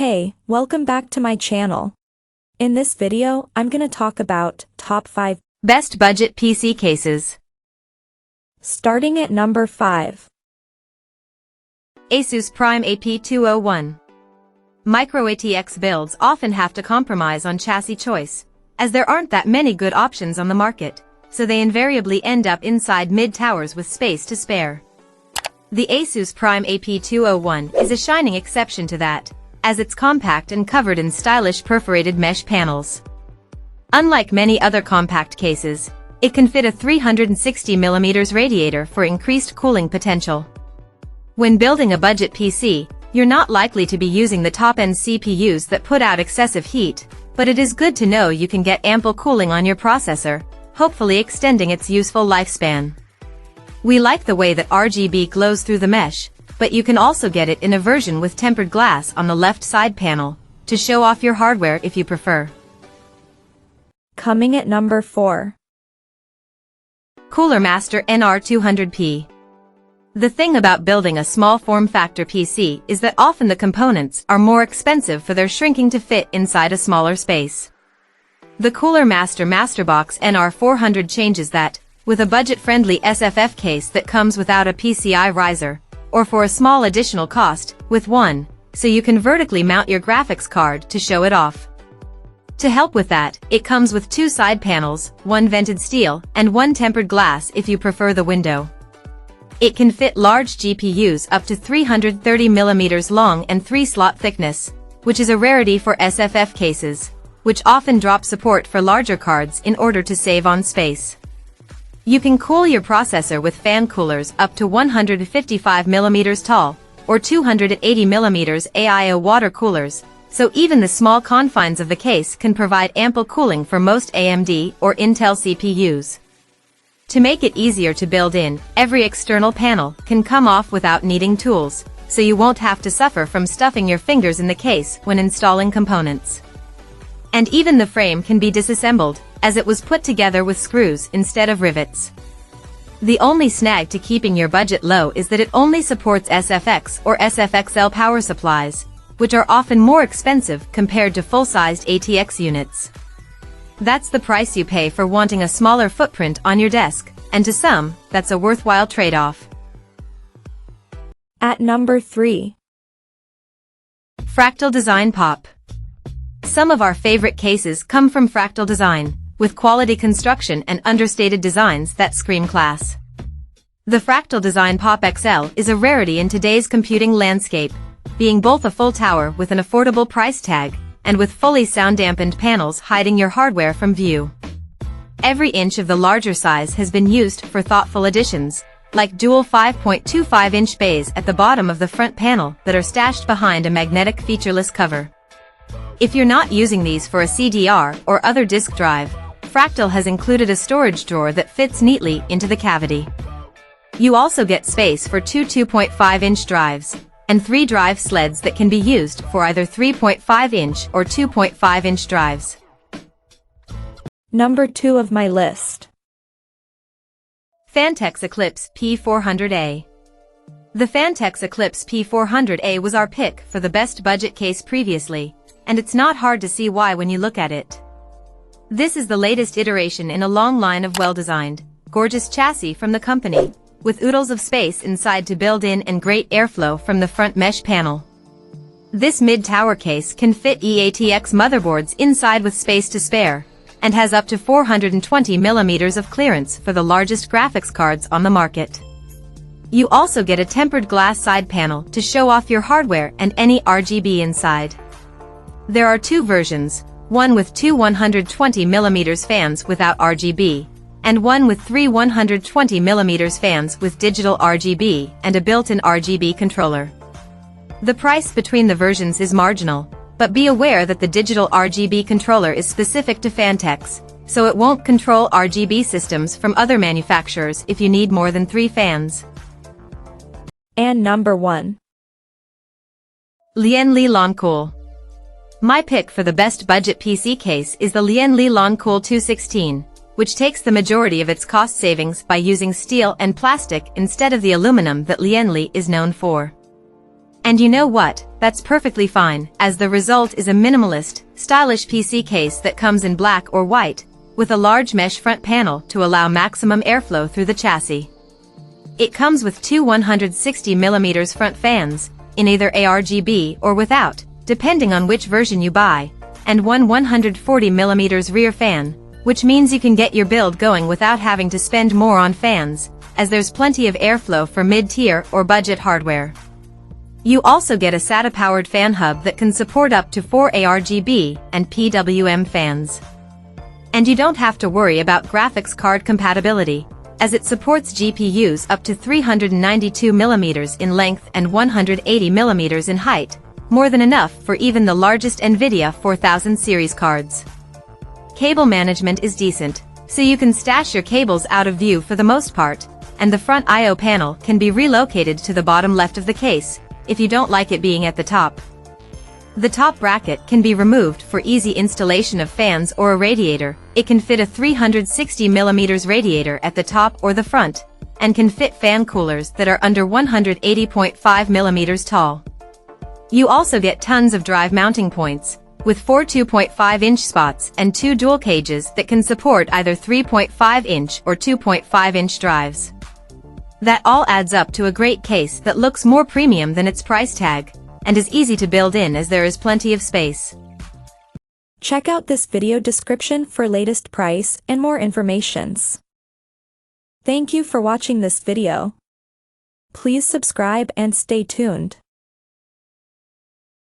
Hey, welcome back to my channel. In this video, I'm gonna talk about top 5 best budget PC cases. Starting at number 5. ASUS Prime AP201. Micro ATX builds often have to compromise on chassis choice, as there aren't that many good options on the market, so they invariably end up inside mid-towers with space to spare. The ASUS Prime AP201 is a shining exception to that, as it's compact and covered in stylish perforated mesh panels. Unlike many other compact cases, it can fit a 360mm radiator for increased cooling potential. When building a budget PC, you're not likely to be using the top-end CPUs that put out excessive heat, but it is good to know you can get ample cooling on your processor, hopefully extending its useful lifespan. We like the way that RGB glows through the mesh, but you can also get it in a version with tempered glass on the left side panel, to show off your hardware if you prefer. Coming at number 4. Cooler Master NR200P. The thing about building a small form factor PC is that often the components are more expensive for their shrinking to fit inside a smaller space. The Cooler Master Masterbox NR400 changes that, with a budget-friendly SFF case that comes without a PCI riser, or for a small additional cost, with one, so you can vertically mount your graphics card to show it off. To help with that, it comes with 2 side panels, one vented steel, and one tempered glass if you prefer the window. It can fit large GPUs up to 330mm long and 3-slot thickness, which is a rarity for SFF cases, which often drop support for larger cards in order to save on space. You can cool your processor with fan coolers up to 155mm tall, or 280mm AIO water coolers, so even the small confines of the case can provide ample cooling for most AMD or Intel CPUs. To make it easier to build in, every external panel can come off without needing tools, so you won't have to suffer from stuffing your fingers in the case when installing components. And even the frame can be disassembled, as it was put together with screws instead of rivets. The only snag to keeping your budget low is that it only supports SFX or SFXL power supplies, which are often more expensive compared to full-sized ATX units. That's the price you pay for wanting a smaller footprint on your desk, and to some, that's a worthwhile trade-off. At number 3. Fractal Design Pop. Some of our favorite cases come from Fractal Design, with quality construction and understated designs that scream class. The Fractal Design Pop XL is a rarity in today's computing landscape, being both a full tower with an affordable price tag, and with fully sound-dampened panels hiding your hardware from view. Every inch of the larger size has been used for thoughtful additions, like dual 5.25-inch bays at the bottom of the front panel that are stashed behind a magnetic featureless cover. If you're not using these for a CDR or other disk drive, Fractal has included a storage drawer that fits neatly into the cavity. You also get space for 2 2.5-inch drives, and 3 drive sleds that can be used for either 3.5-inch or 2.5-inch drives. Number 2 of my list. Phanteks Eclipse P400A. The Phanteks Eclipse P400A was our pick for the best budget case previously, and it's not hard to see why when you look at it. This is the latest iteration in a long line of well-designed, gorgeous chassis from the company, with oodles of space inside to build in and great airflow from the front mesh panel. This mid-tower case can fit eATX motherboards inside with space to spare, and has up to 420mm of clearance for the largest graphics cards on the market. You also get a tempered glass side panel to show off your hardware and any RGB inside. There are 2 versions, one with 2 120mm fans without RGB, and one with 3 120mm fans with digital RGB and a built-in RGB controller. The price between the versions is marginal, but be aware that the digital RGB controller is specific to Phanteks, so it won't control RGB systems from other manufacturers if you need more than 3 fans. And number 1. Lian Lancool. My pick for the best budget PC case is the Lian Lancool 216, which takes the majority of its cost savings by using steel and plastic instead of the aluminum that Lian is known for. And you know what? That's perfectly fine, as the result is a minimalist, stylish PC case that comes in black or white, with a large mesh front panel to allow maximum airflow through the chassis. It comes with two 160mm front fans, in either ARGB or without, depending on which version you buy, and one 140mm rear fan, which means you can get your build going without having to spend more on fans, as there's plenty of airflow for mid-tier or budget hardware. You also get a SATA-powered fan hub that can support up to 4 ARGB and PWM fans. And you don't have to worry about graphics card compatibility, as it supports GPUs up to 392mm in length and 180mm in height, more than enough for even the largest NVIDIA 4000 series cards. Cable management is decent, so you can stash your cables out of view for the most part, and the front I/O panel can be relocated to the bottom left of the case, if you don't like it being at the top. The top bracket can be removed for easy installation of fans or a radiator. It can fit a 360mm radiator at the top or the front, and can fit fan coolers that are under 180.5mm tall. You also get tons of drive mounting points, with 4 2.5-inch spots and 2 dual cages that can support either 3.5-inch or 2.5-inch drives. That all adds up to a great case that looks more premium than its price tag, and is easy to build in as there is plenty of space. Check out this video description for latest price and more informations. Thank you for watching this video. Please subscribe and stay tuned.